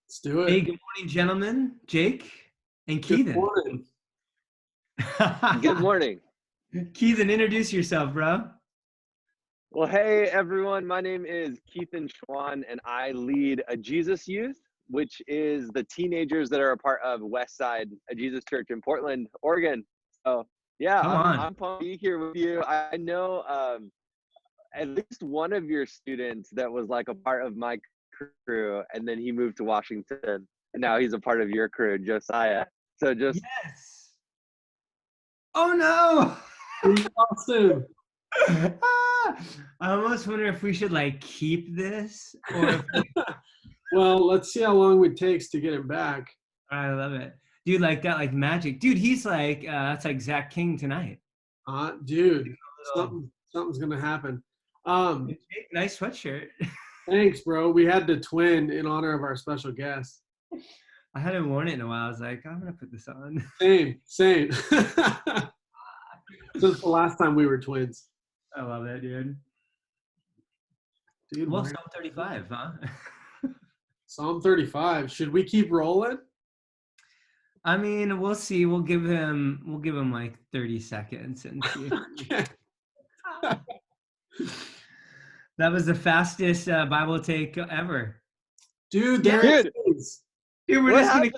Let's do Hey, it. good morning, gentlemen. Jake and Good Keithen. morning. Good morning. Keithen, introduce yourself, bro. Well, hey everyone. My name is Keithen Schwahn, and I lead A Jesus Youth, which is the teenagers that are a part of Westside A Jesus Church in Portland, Oregon. So yeah, Come I'm on. I'm pumped to be here with you. I know at least one of your students that was like a part of my crew, and then he moved to Washington, and now he's a part of your crew, Josiah. So just Yes. Oh no. We lost him. I almost wonder if we should like keep this or if Well, let's see how long it takes to get him back. I love it. Dude, like that, like magic. Dude, he's like that's like Zach King tonight. Dude, Little- something's gonna happen. Jake, nice sweatshirt. Thanks, bro. We had to twin in honor of our special guest. I hadn't worn it in a while. I was like, I'm gonna put this on. Same. Since the last time we were twins. I love it, dude. Dude, Well, we're- Psalm 35, huh? Psalm 35. Should we keep rolling? I mean, we'll see. We'll give him like 30 seconds and see. That was the fastest Bible take ever. Dude, there Dude. it is. Dude, what happened?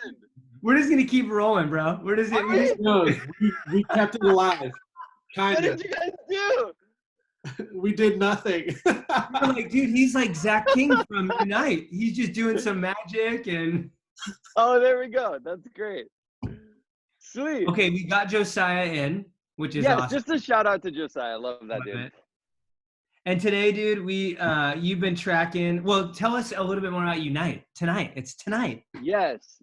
we're just gonna keep rolling, bro. We're just Are we just- No, we kept it alive. What Kind of. did you guys do? We did nothing. we're like, dude, he's like Zach King from Unite. He's just doing some magic and Oh, there we go. That's great. Sweet. okay, we got Josiah in, which is Yes, awesome. just a shout out to Josiah. I love that Love dude. it. And today, dude, we you've been tracking. Well, tell us a little bit more about Unite tonight. It's tonight. Yes.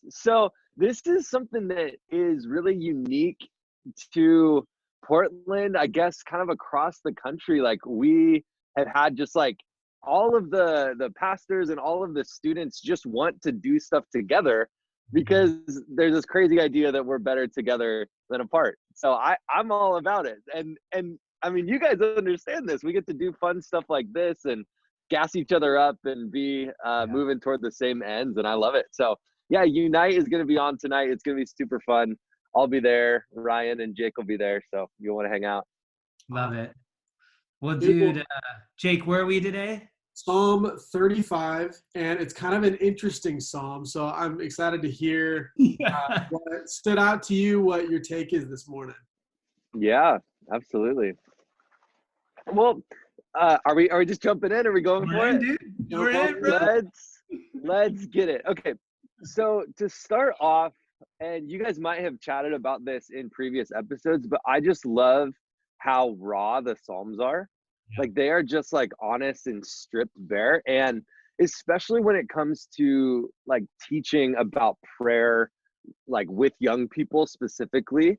So this is something that is really unique to Portland, I guess, kind of across the country. Like we have had just like all of the pastors and all of the students just want to do stuff together because there's this crazy idea that we're better together than apart. So I'm all about it. And I mean, you guys understand this. We get to do fun stuff like this and gas each other up and be moving toward the same ends. And I love it. So yeah, Unite is going to be on tonight. It's going to be super fun. I'll be there. Ryan and Jake will be there. So if you want to hang out. Love it. Well, dude, Jake, where are we today? Psalm 35, and it's kind of an interesting psalm, so I'm excited to hear what stood out to you, what your take is this morning. Yeah, absolutely. Well, are we just jumping in? Are we going for it? Dude. No We're in, bro. Let's get it. Okay. So to start off, and you guys might have chatted about this in previous episodes, but I just love how raw the Psalms are. Yeah. Like they are just like honest and stripped bare. And especially when it comes to like teaching about prayer, like with young people specifically,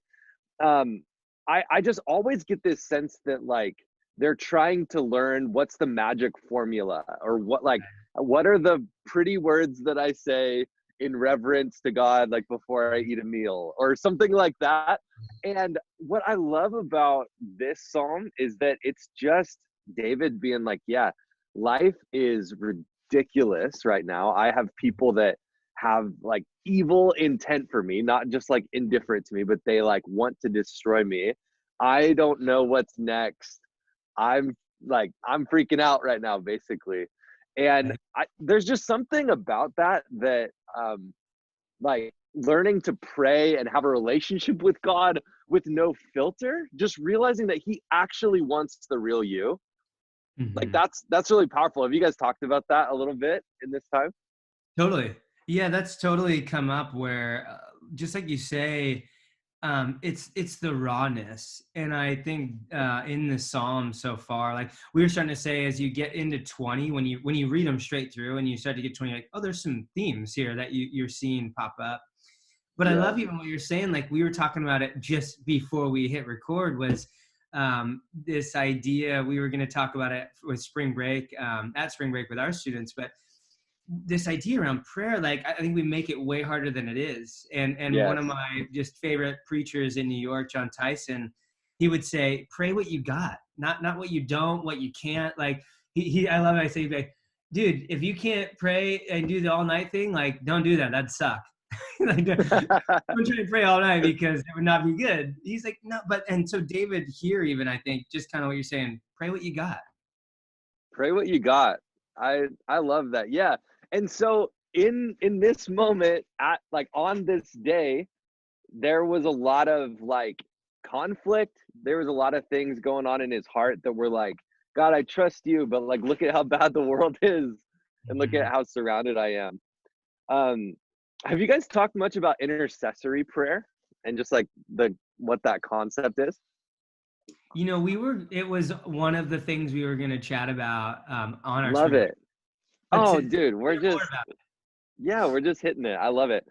I just always get this sense that like they're trying to learn what's the magic formula or what are the pretty words that I say in reverence to God, like before I eat a meal or something like that. And what I love about this psalm is that it's just David being like, yeah, life is ridiculous right now. I have people that have like evil intent for me, not just like indifferent to me, but they like want to destroy me. I don't know what's next. I'm freaking out right now, basically. And there's just something about that like learning to pray and have a relationship with God with no filter, just realizing that he actually wants the real you. Mm-hmm. Like that's really powerful. Have you guys talked about that a little bit in this time? Totally. Yeah, that's totally come up where just like you say, it's the rawness. And I think in the Psalm so far, like we were starting to say, as you get into 20, when you read them straight through and you start to get 20, like, oh, there's some themes here that you're seeing pop up. But I love even what you're saying. Like we were talking about it just before we hit record was this idea. We were going to talk about it with spring break, at spring break with our students, but this idea around prayer, like I think we make it way harder than it is. And Yes. One of my just favorite preachers in New York, John Tyson, he would say, pray what you got, not what you don't, what you can't. Like I love it. I say, like, dude, if you can't pray and do the all night thing, like, don't do that. That'd suck. Like, don't try to pray all night because it would not be good. He's like, no, and so David here, even, I think, just kind of what you're saying, pray what you got. Pray what you got. I love that. Yeah. And so in this moment, at like on this day, there was a lot of like conflict. There was a lot of things going on in his heart that were like, God, I trust you, but like, look at how bad the world is, and look at how surrounded I am. Have you guys talked much about intercessory prayer and just like what that concept is? You know, it was one of the things we were going to chat about on our Love stream. it. Oh, dude, we're just hitting it. I love it.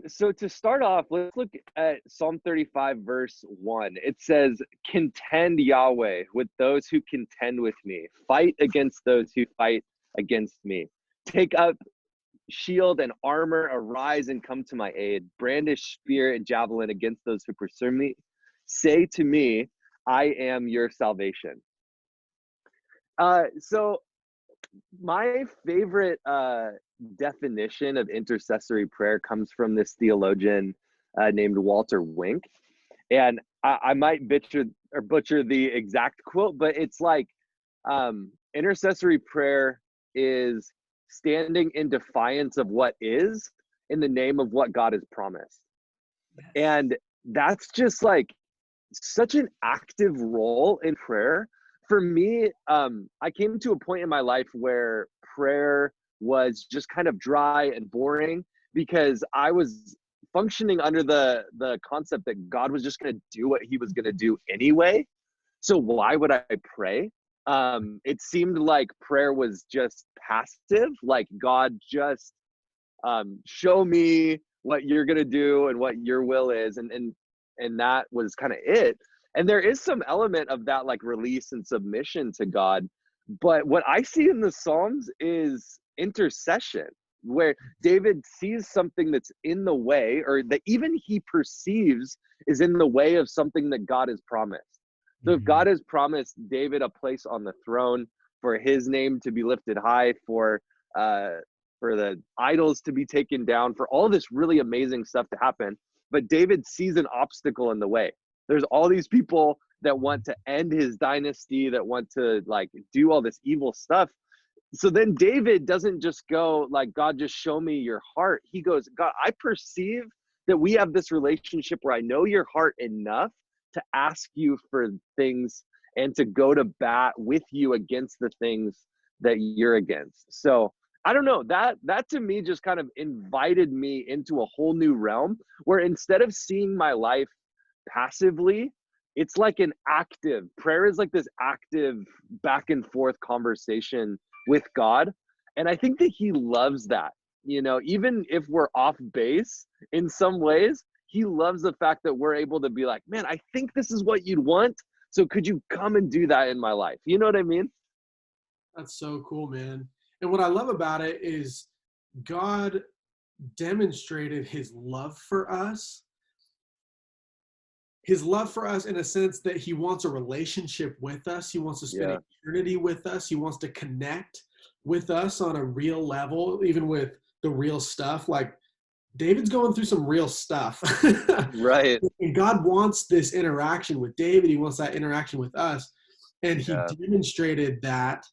So to start off, let's look at Psalm 35, verse 1. It says, contend, Yahweh, with those who contend with me. Fight against those who fight against me. Take up shield and armor, arise and come to my aid. Brandish spear and javelin against those who pursue me. Say to me, I am your salvation. So my favorite definition of intercessory prayer comes from this theologian named Walter Wink. And I might butcher the exact quote, but it's like intercessory prayer is standing in defiance of what is in the name of what God has promised. And that's just like such an active role in prayer. For me, I came to a point in my life where prayer was just kind of dry and boring because I was functioning under the concept that God was just going to do what he was going to do anyway. So why would I pray? It seemed like prayer was just passive, like God just show me what you're going to do and what your will is. And that was kind of it. And there is some element of that like release and submission to God. But what I see in the Psalms is intercession, where David sees something that's in the way, or that even he perceives is in the way of something that God has promised. So if God has promised David a place on the throne, for his name to be lifted high, for the idols to be taken down, for all this really amazing stuff to happen, but David sees an obstacle in the way. There's all these people that want to end his dynasty, that want to like do all this evil stuff. So then David doesn't just go like, God, just show me your heart. He goes, God, I perceive that we have this relationship where I know your heart enough to ask you for things and to go to bat with you against the things that you're against. So I don't know, that to me just kind of invited me into a whole new realm where instead of seeing my life passively, it's like an active prayer, is like this active back and forth conversation with God. And I think that he loves that, you know, even if we're off base in some ways, he loves the fact that we're able to be like, man, I think this is what you'd want. So could you come and do that in my life? You know what I mean? That's so cool, man. And what I love about it is God demonstrated his love for us. His love for us in a sense that he wants a relationship with us. He wants to spend eternity with us. He wants to connect with us on a real level, even with the real stuff. Like David's going through some real stuff. Right. And God wants this interaction with David. He wants that interaction with us. And he demonstrated that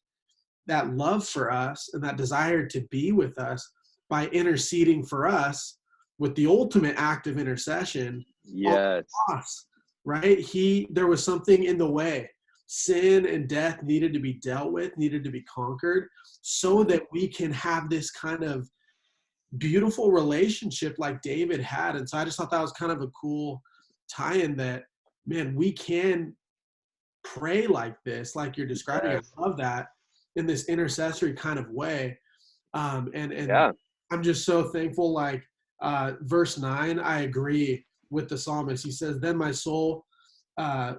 love for us and that desire to be with us by interceding for us with the ultimate act of intercession. Yes. Cross, right? There was something in the way. Sin and death needed to be dealt with, needed to be conquered, so that we can have this kind of beautiful relationship like David had. And so I just thought that was kind of a cool tie-in that, man, we can pray like this, like you're describing. I love that, in this intercessory kind of way. And I'm just so thankful. Like verse 9, I agree with the psalmist. He says, then my soul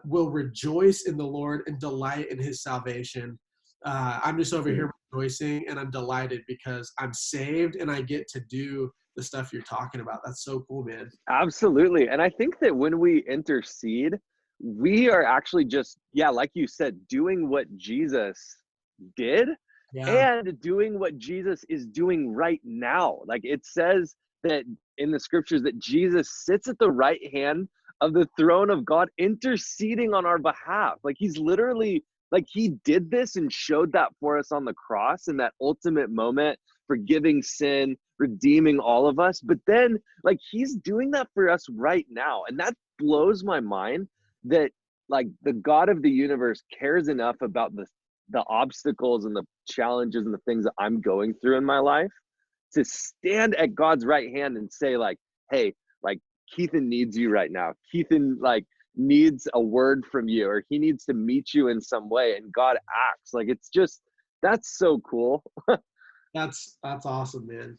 will rejoice in the Lord and delight in his salvation. I'm just over here rejoicing, and I'm delighted because I'm saved and I get to do the stuff you're talking about. That's so cool, man. Absolutely. And I think that when we intercede, we are actually just, like you said, doing what Jesus did. Yeah. and doing what Jesus is doing right now. Like it says that in the scriptures that Jesus sits at the right hand of the throne of God, interceding on our behalf. Like he's literally, like he did this and showed that for us on the cross in that ultimate moment, forgiving sin, redeeming all of us. But then like he's doing that for us right now. And that blows my mind that like the God of the universe cares enough about the obstacles and the challenges and the things that I'm going through in my life to stand at God's right hand and say like, hey, like Keithen needs you right now. Keithen like needs a word from you, or he needs to meet you in some way, and God acts. Like it's just, that's so cool. That's awesome, man.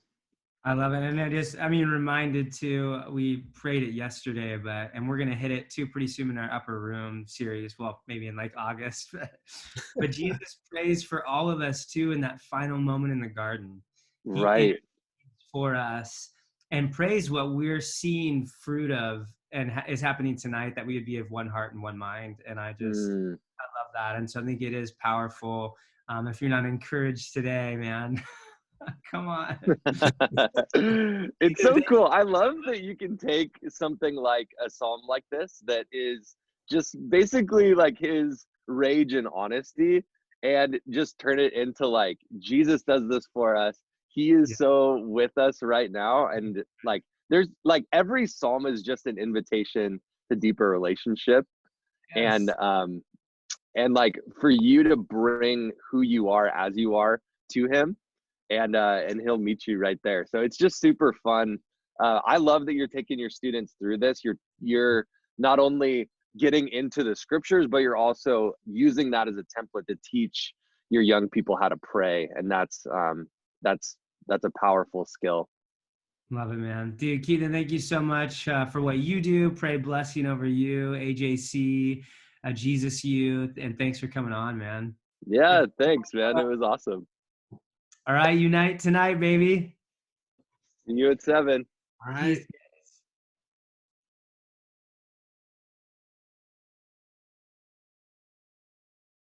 I love it. And reminded too, we prayed it yesterday, and we're going to hit it too pretty soon in our upper room series. Well, maybe in like August, but Jesus prays for all of us too in that final moment in the garden. He Right. intercedes for us and prays what we're seeing fruit of and is happening tonight, that we would be of one heart and one mind. And I love that. And so I think it is powerful. If you're not encouraged today, man, come on. It's so cool. I love that you can take something like a psalm like this that is just basically like his rage and honesty, and just turn it into like, Jesus does this for us. He is so with us right now. And like there's like every psalm is just an invitation to deeper relationship. Yes. And like for you to bring who you are as you are to him, and he'll meet you right there. So it's just super fun. I love that you're taking your students through this. You're not only getting into the scriptures, but you're also using that as a template to teach your young people how to pray. And that's a powerful skill. Love it, man. Dude, Keithen, thank you so much for what you do. Pray blessing over you, AJC, Jesus Youth, and thanks for coming on, man. Yeah, thanks, man. It was awesome. All right, unite tonight, baby. See you at 7. All right.